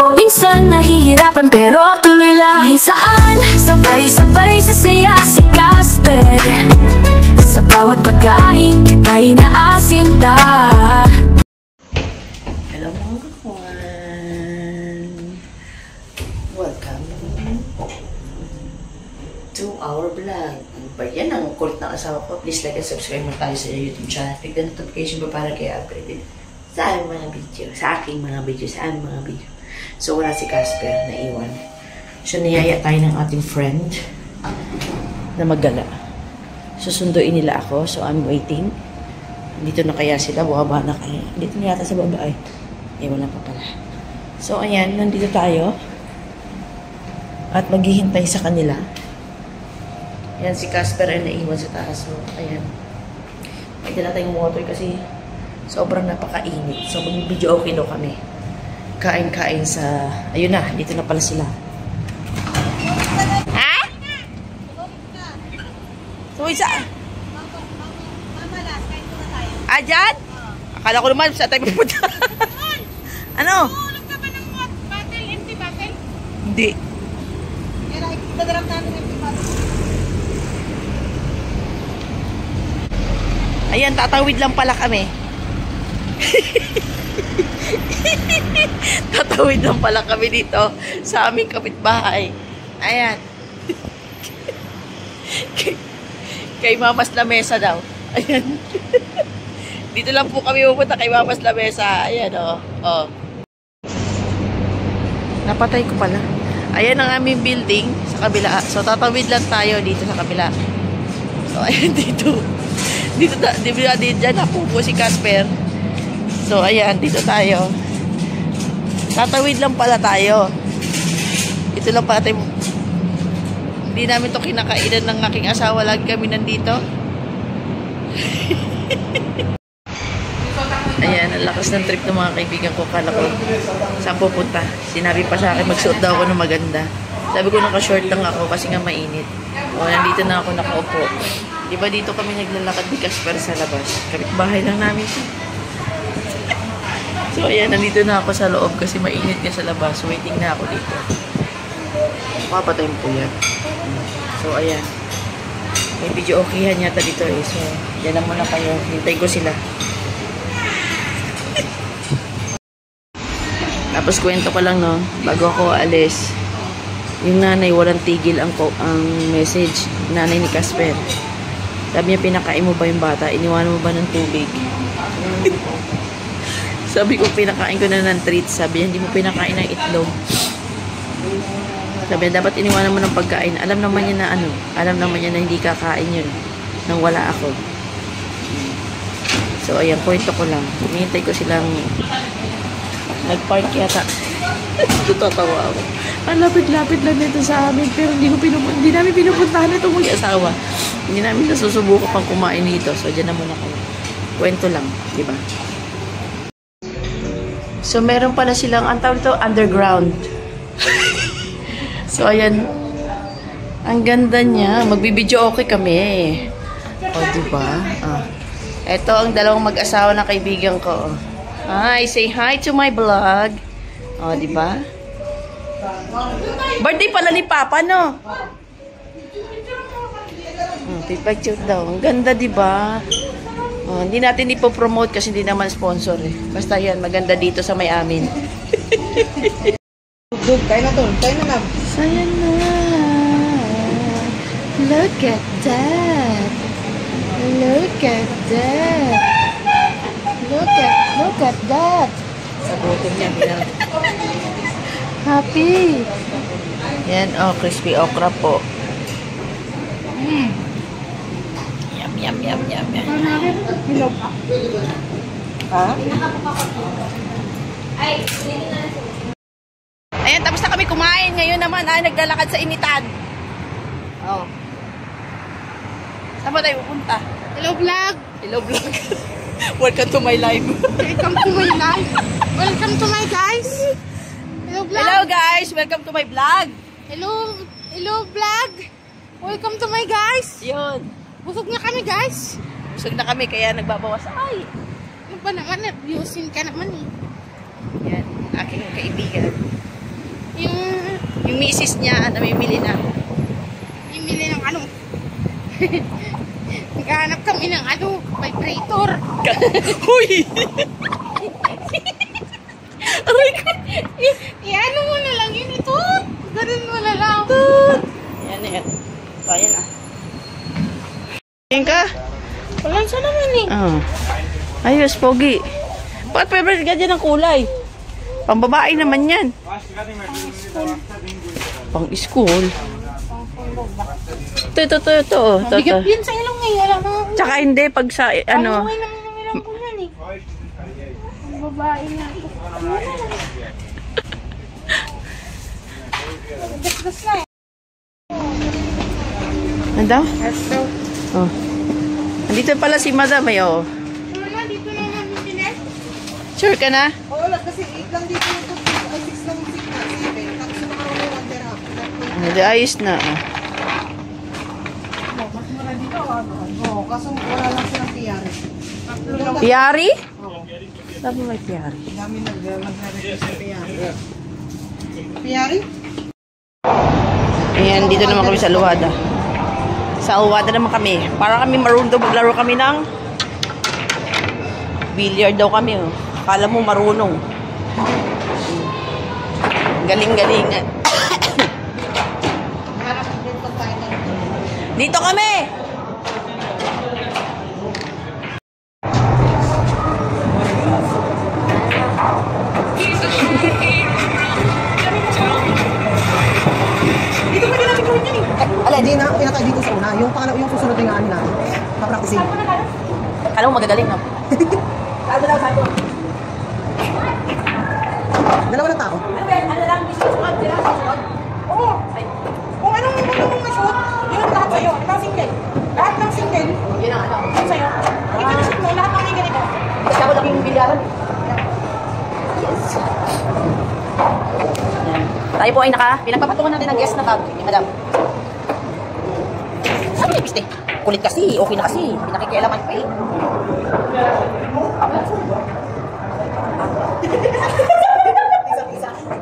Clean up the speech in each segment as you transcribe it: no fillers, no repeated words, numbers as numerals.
Minsan nahihirapan pero tuloy lang. Saan sabay-sabay sa saya si Casper. Sa bawat pagkain kita'y naasinta. Hello mga kawan! Welcome to our vlog. Ano ba yan? Ang kulit ng asawa ko. Please like and subscribe mo tayo sa YouTube channel. Click the notification pa para kayo updated sa aming mga video. Sa aking mga video. Sa aming mga video. So wala si Casper na iwan. So niyaya tayo ng ating friend na maggala. Susunduin nila ako. So I'm waiting. Dito na kaya sila. Buwaba na kaya. Dito na yata sa babae. Wala pa pala. So ayan. Nandito tayo. At maghihintay sa kanila. Ayan, si Casper ay naiwan sa taas. So, ayan. May dala tayong water kasi sobrang napakainit. So, mag-video okay daw kami. Kain-kain sa... Ayun na, dito na pala sila. Ha? So, isa... Ah, dyan? Akala ko naman, saan tayo pupunta? Ano? Tulog ka ba ng bottle? Empty bottle? Hindi. Dadarap namin empty bottle. Ayan, tatawid lang pala kami. Tatawid lang pala kami dito sa aming kapitbahay. Ayan. Kay Mamas Lamesa daw. Ayan. Dito lang po kami pupunta kay Mamas Lamesa. Ayan, oh. Oh. Napatay ko pala. Ayan ang aming building sa kabila. So, tatawid lang tayo dito sa kabila. So, ayan dito. Dito dyan napupo si Casper. So, ayan. Dito tayo. Tatawid lang pala tayo. Ito lang pala tayo. Hindi namin to kinakainan ng aking asawa. Lagi kami nandito. Ayan, ang lakas ng trip ng mga kaibigan ko. Kala ko, saan pupunta? Sinabi pa sa akin, magsuot daw ako ng maganda. Sabi ko, naka-short lang ako kasi nga mainit. O, nandito na ako nakaupo. Diba dito kami naglalakad ni Casper sa labas? Kapitbahay lang namin. So, ayan, nandito na ako sa loob kasi mainit nga sa labas. Waiting na ako dito. Mapatay po yan. So, ayan. May video okayhan yata dito eh. So, yan na muna kayo. Hintay ko sila. Tapos kwento ko lang, no, bago ako alis, yung nanay walang tigil ang message, nanay ni Casper. Sabi niya, pinakain mo ba yung bata? Iniwanan mo ba ng tubig? Sabi ko, pinakain ko na ng treats. Sabi niya, hindi mo pinakain ng itlog. Sabi niya, dapat iniwanan mo ng pagkain. Alam naman niya na alam naman niya na hindi kakain yun nang wala ako. So, ayan, kwento ko lang. Hinihintay ko silang nag-park yata. Tutatawa ako. Ang lapit-lapit lang nito sa amin. Pero hindi namin pinupuntahan itong mag-asawa. Hindi namin nasusubukan pang kumain dito. So, dyan na muna kayo. Kwento lang. Diba? So, meron pala silang, ang tawag ito, underground. So, ayan. Ang ganda niya. Magbibideo okay kami. O, diba? Ah. Ito ang dalawang mag-asawa na kaibigan ko. Hi, say hi to my vlog. O, diba? Birthday pala ni Papa, no? Picture daw. Ang ganda, diba? Hindi natin ipopromote kasi hindi naman sponsor eh. Basta yan, maganda dito sa may amin. Kaya na to. Kaya na lang. Saya na. Look at that. Look at that. Look at that. Sabutin niya. Happy. Yan, oh, crispy okra po. Yum, yum, yum, yum, yum. Ha? Ayan, tapos na kami kumain. Ngayon naman ay naglalakad sa initan. Oh. Saan ba tayo pupunta? Hello vlog. Hello vlog. Welcome to my life. Welcome to my life. Welcome to my guys. Hello vlog. Hello guys, welcome to my vlog. Hello vlog. Welcome to my guys. Yun. Busog na kami guys. Busog na kami kaya nagbabawas. Ay. Ano ba naman? Nervyusin ka naman eh. Yan, aking kaibigan. misis niya namimili na. Bimili ng ano. Naghahanap kami ng ano, vibrator. Huy! Aray ko! Ano mo na lang yun ito. Ganun mo na lang. Ayan, ayan. So, ayan ah. Ayan ka? Walang siya naman eh. Oh. Ayos, pogi. Bakit favorite ka dyan ng kulay? Pang babae naman yan. Pang school. Ito. Mabigat yun sa ilong eh. Alam mo. Tsaka hindi, pag sa ano. Pamuhay naman yung ilong ko yan eh. Ang babae na ito. Gas na eh. Ano? Aso. Oh. Andito pala si Madam ay oh. Ano, dito na namin sinet? Sure ka na? Oo, kasi 8 lang dito yung tubig. Ay, 6 lang yung 6 na. 7. Tapos yung mga one dirham. Hindi, ayos na. Oh. Mas mura dito. Oo, kaso wala lang silang piyari. Piyari? Sabi mo may piyari. Dami nag-request sa piyari. Piyari? Ayan, dito naman kami sa Luwada. Sa Luwada naman kami. Para kami marunong maglaro kami ng billiard daw kami. Oh. Akala mo marunong. Galing-galing. Harap dito tayo na. Dito kami! Hindi na, pinatay dito sa una. Yung pangalaw, yung susunod na yung amin natin. Papracticing. Kala mo magagaling, no? Dalawa ng tao. Ano lang, susunod? Oo. Kung anong ma-shoot, yun lahat sa'yo. Lahat single. Lahat ng single. Yun ang ano. Yun sa'yo. Ikaw na shoot mo, lahat ng may ganito. Kasi ako naging bilyaran. Yes. Ayan. Tayo po ay pinagpapatungan natin ang guest na tag. Madam. Sabi niya, piste. Kulit kasi. Okay na kasi. Pinakikialaman pa eh.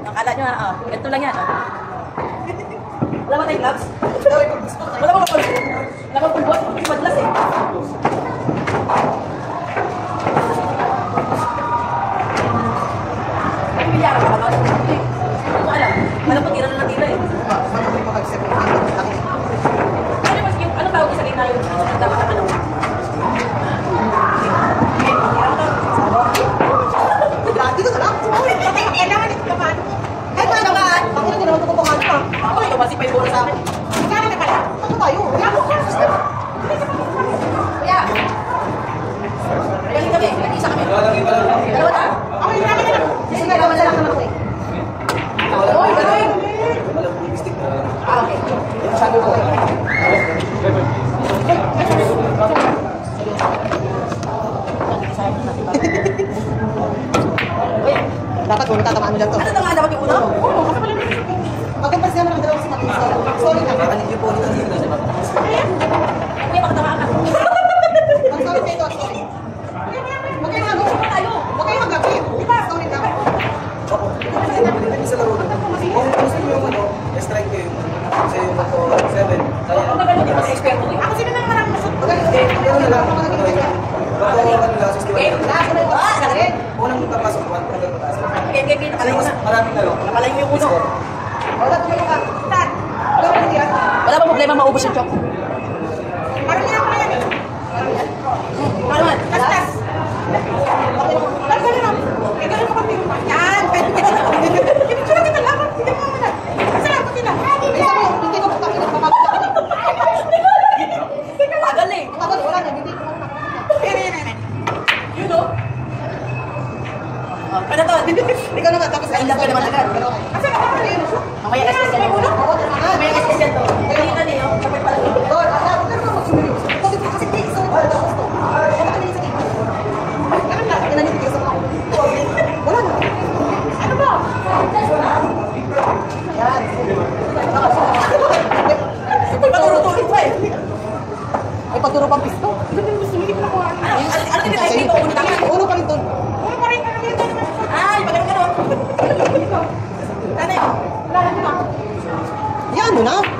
Akala nyo ito lang yan. Wala ba tayong gloves? Wala ba pulbos? Wala ba pulbos? Madlas eh. Ang bilyara ka ba? Hindi. Hindi ko alam. Alam ko, tira na lang tira eh. Saan kami mag-accept? Ano tawag sa gitna yun? Dapat ano? Dito na lang. Kailangan ito paano mo. Ay, paano ba? Ako na ginawa ko pangalan pa. Ako, ito kasi pa yung bola sa akin. Magkano na pala? Ano tayo? Wala ko ka. Kuya! Magaling kami. Nag-isa kami. Dalawa na? Ako yung namin na. Kasi nagawa na lang naman ako eh. Oy, galing! Okay. Sabi ko eh. Dapat kung tatamaan mo lang to. Ano na nga dapat yung uno? Oo, kasi pala nito. Pagkampas naman ang dalawang si Matis. Sorry na. Kuya, baka tamaan ka. Ang sorry dito, sorry. Huwag kayo nagawa pa tayo. Huwag kayo magabi. Di ba? Sorry na. Sa laro na. Kung gusto mo yung ano, strike kayo. Sa yung 7. Kaya. Kung magano, di ba sa eksperto eh? Ako sino na maraming masot. Ano na lang. Bako ano lang, 61. Okay. Sakit. Unang magpapasok, 1 hanggang pataas. Okay. Nakalayo na. Maraming laro. Nakalayo yung uno. Wala, tumayo ka. Saan? Wala mo yan. Wala ba problema maubos yung chok? Parang yan ako na yan eh. Paano man? Tas. Parang gano'n lang. Eh, gano'n ako tingin pa. Yan. Ibigyan kita lang. Hindi mo muna. Kasi lang ko sila. Eh, sabi mo, hindi ko pagkakin ng kapag. Tagal eh. Kapag wala na, hindi ko Yan. Yun o. Ano to? Ikaw naman, tapos Ay, lang ka naman agad. Kasi ako na yun. Mamaya SS yan. Mamaya SS yan to. Ganito na yun. Kapag pala yun. Lord, alam, pero ka magsumili. Kasi take sa wala na gusto. Wala ka sa ito. Ganun lang, kinanitig sa ako. Wala na. Ano ba? Yan. Paturo-turo pa eh. Ay, pagturo pang pisto. Hindi ko nakuha. Ano tinitay dito? Uno tayo. Uno pa rin doon. Ano pa rin ka naman ito naman? Ay, pag ganun. Ano yun? Wala na ito. mo na.